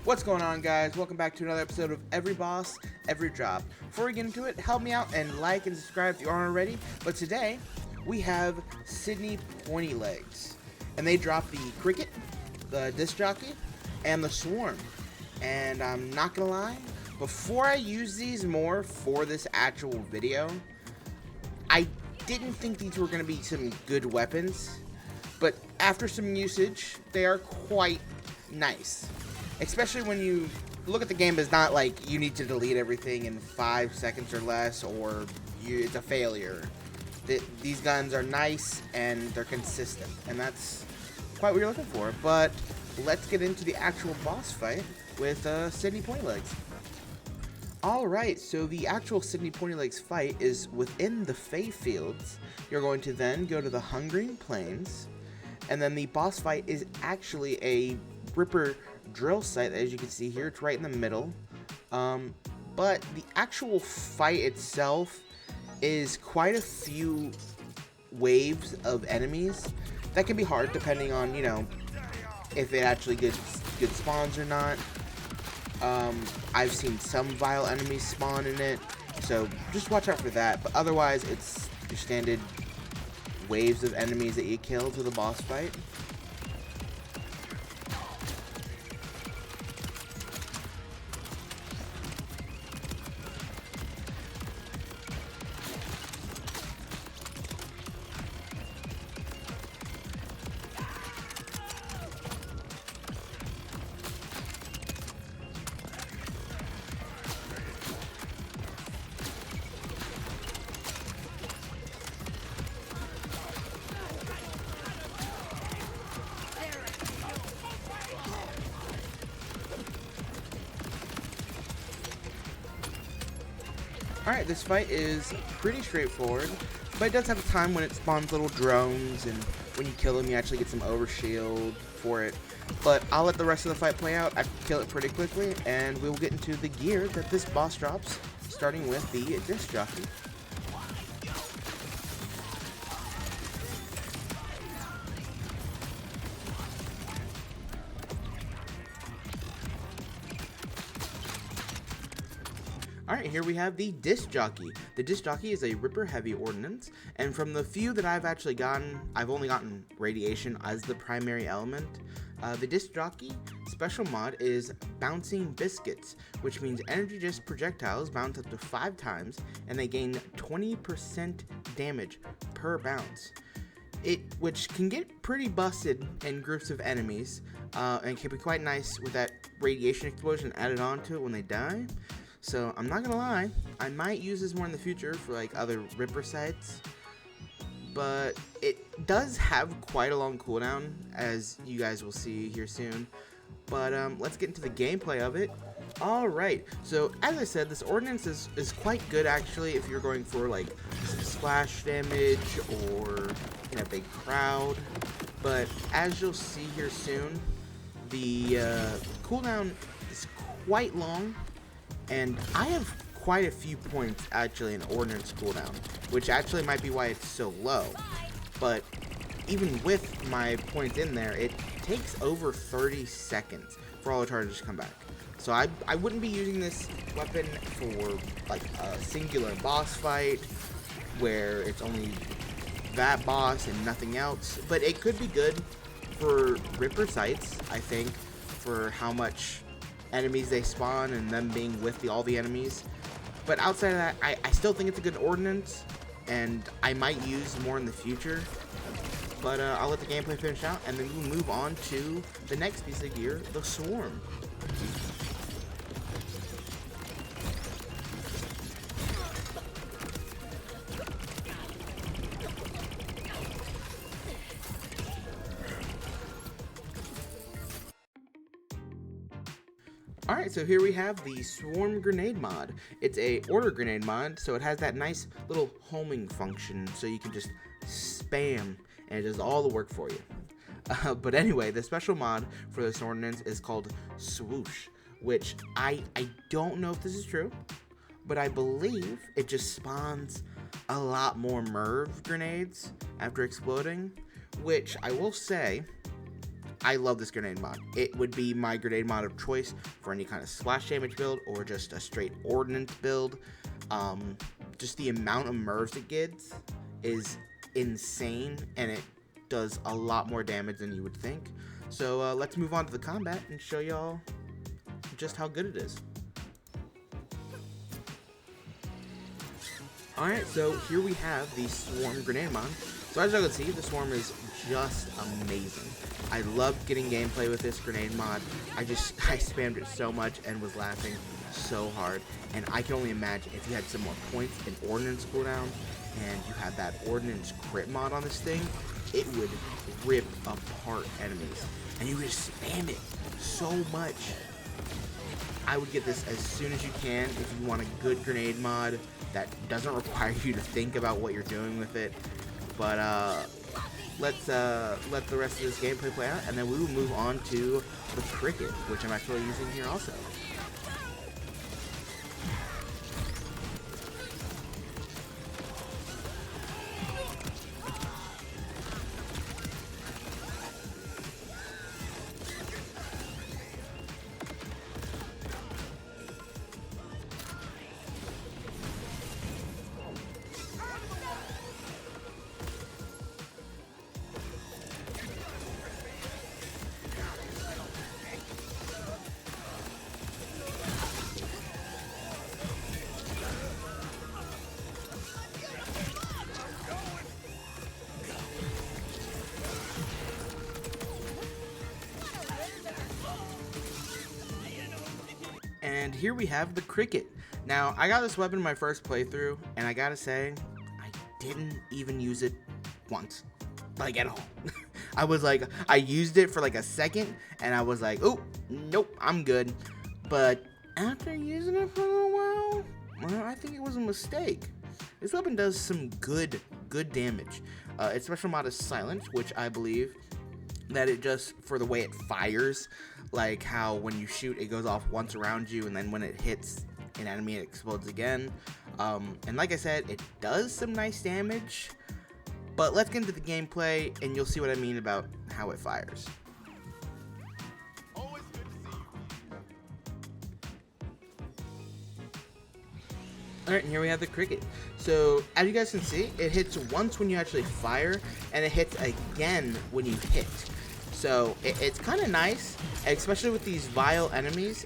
What's going on, guys? Welcome back to another episode of Every Boss, Every Drop. Before we get into it, help me out and like and subscribe if you aren't already. But today, we have Sidney Pointylegs. And they dropped the Cricket, the Disc Jockey, and the Swarm. And I'm not gonna lie, before I use these more for this actual video, I didn't think these were gonna be some good weapons. But after some usage, they are quite nice. Especially when you look at the game as not like you need to delete everything in 5 seconds or less, or it's a failure. These guns are nice and they're consistent, and that's quite what you're looking for. But let's get into the actual boss fight with Sidney Pointylegs. Alright, so the actual Sidney Pointylegs fight is within the Fey Fields. You're going to then go to the Hungering Plains, and then the boss fight is actually a Ripper drill site. As you can see here, it's right in the middle, but the actual fight itself is quite a few waves of enemies. That can be hard depending on, you know, if it actually gets good spawns or not. I've seen some vile enemies spawn in it, so just watch out for that. But otherwise, it's your standard waves of enemies that you kill to the boss fight. Alright, this fight is pretty straightforward, but it does have a time when it spawns little drones, and when you kill them you actually get some overshield for it. But I'll let the rest of the fight play out. I can kill it pretty quickly, and we will get into the gear that this boss drops, starting with the Disc Jockey. Alright, here we have the Disc Jockey. The Disc Jockey is a Ripper heavy ordnance, and from the few that I've actually gotten, I've only gotten radiation as the primary element. The Disc Jockey special mod is Bouncing Biscuits, which means energy disc projectiles bounce up to 5 times, and they gain 20% damage per bounce. Which can get pretty busted in groups of enemies, and can be quite nice with that radiation explosion added onto it when they die. So I'm not gonna lie, I might use this more in the future for like other Ripper sites, but it does have quite a long cooldown, as you guys will see here soon. But let's get into the gameplay of it. Alright, so as I said, this ordnance is quite good actually if you're going for like some splash damage or in a big crowd. But as you'll see here soon, the cooldown is quite long. And I have quite a few points actually in ordnance cooldown, which actually might be why it's so low. But even with my points in there, it takes over 30 seconds for all the charges to come back. So I wouldn't be using this weapon for like a singular boss fight where it's only that boss and nothing else. But it could be good for Ripper sites, I think, for how much enemies they spawn and them being with all the enemies. But outside of that, I still think it's a good ordnance, and I might use more in the future. But I'll let the gameplay finish out, and then we'll move on to the next piece of gear, the Swarm. Alright, so here we have the Swarm Grenade mod. It's a order grenade mod, so it has that nice little homing function, so you can just spam, and it does all the work for you. But anyway, the special mod for this ordnance is called Swoosh, which I don't know if this is true, but I believe it just spawns a lot more Merv grenades after exploding, which I will say I love this grenade mod. It would be my grenade mod of choice for any kind of splash damage build or just a straight ordnance build. Just the amount of MRVs it gets is insane, and it does a lot more damage than you would think. So let's move on to the combat and show y'all just how good it is. Alright, so here we have the Swarm grenade mod. So as you can see, the Swarm is just amazing. I loved getting gameplay with this grenade mod. I spammed it so much and was laughing so hard. And I can only imagine if you had some more points in Ordnance cooldown and you had that Ordnance crit mod on this thing, it would rip apart enemies. And you could just spam it so much. I would get this as soon as you can if you want a good grenade mod that doesn't require you to think about what you're doing with it. But let's let the rest of this gameplay play out, and then we will move on to the cricket, which I'm actually using here also. And here we have the cricket. Now, I got this weapon in my first playthrough, and I gotta say, I didn't even use it once. Like, at all. I was like, I used it for like a second, and I was like, oh, nope, I'm good. But after using it for a little while, well, I think it was a mistake. This weapon does some good damage. Its special mod is Silence, which I believe that it just, for the way it fires, like how when you shoot it goes off once around you, and then when it hits an enemy it explodes again. And like I said, it does some nice damage, but let's get into the gameplay and you'll see what I mean about how it fires. Alright, and here we have the cricket. So, as you guys can see, it hits once when you actually fire, and it hits again when you hit. So, it's kind of nice, especially with these vile enemies.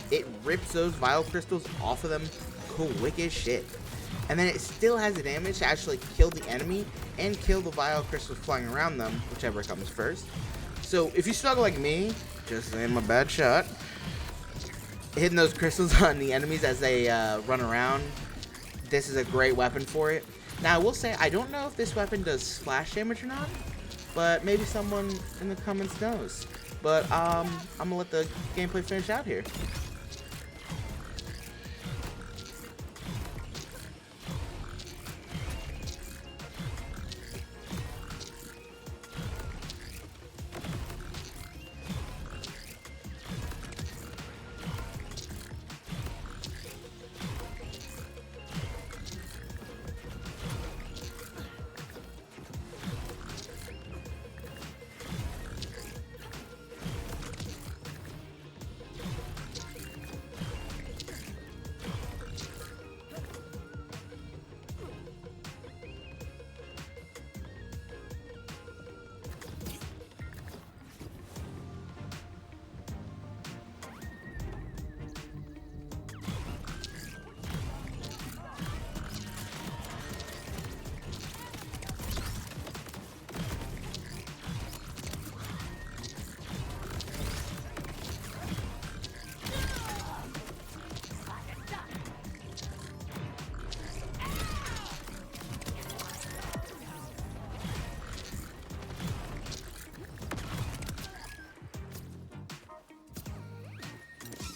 It rips those vile crystals off of them quick as shit. And then it still has the damage to actually kill the enemy and kill the vile crystals flying around them, whichever comes first. So, if you struggle like me, just aim a bad shot, hitting those crystals on the enemies as they run around, this is a great weapon for it. Now, I will say, I don't know if this weapon does splash damage or not, but maybe someone in the comments knows. But I'm gonna let the gameplay finish out here.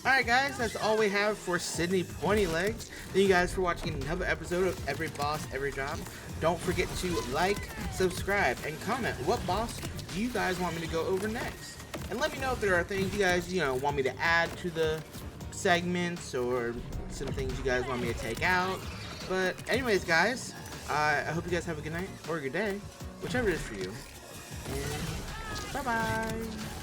Alright guys, that's all we have for Sidney Pointylegs. Thank you guys for watching another episode of Every Boss, Every Job. Don't forget to like, subscribe, and comment what boss do you guys want me to go over next. And let me know if there are things you guys, want me to add to the segments, or some things you guys want me to take out. But anyways guys, I hope you guys have a good night or a good day, whichever it is for you. And Bye-bye.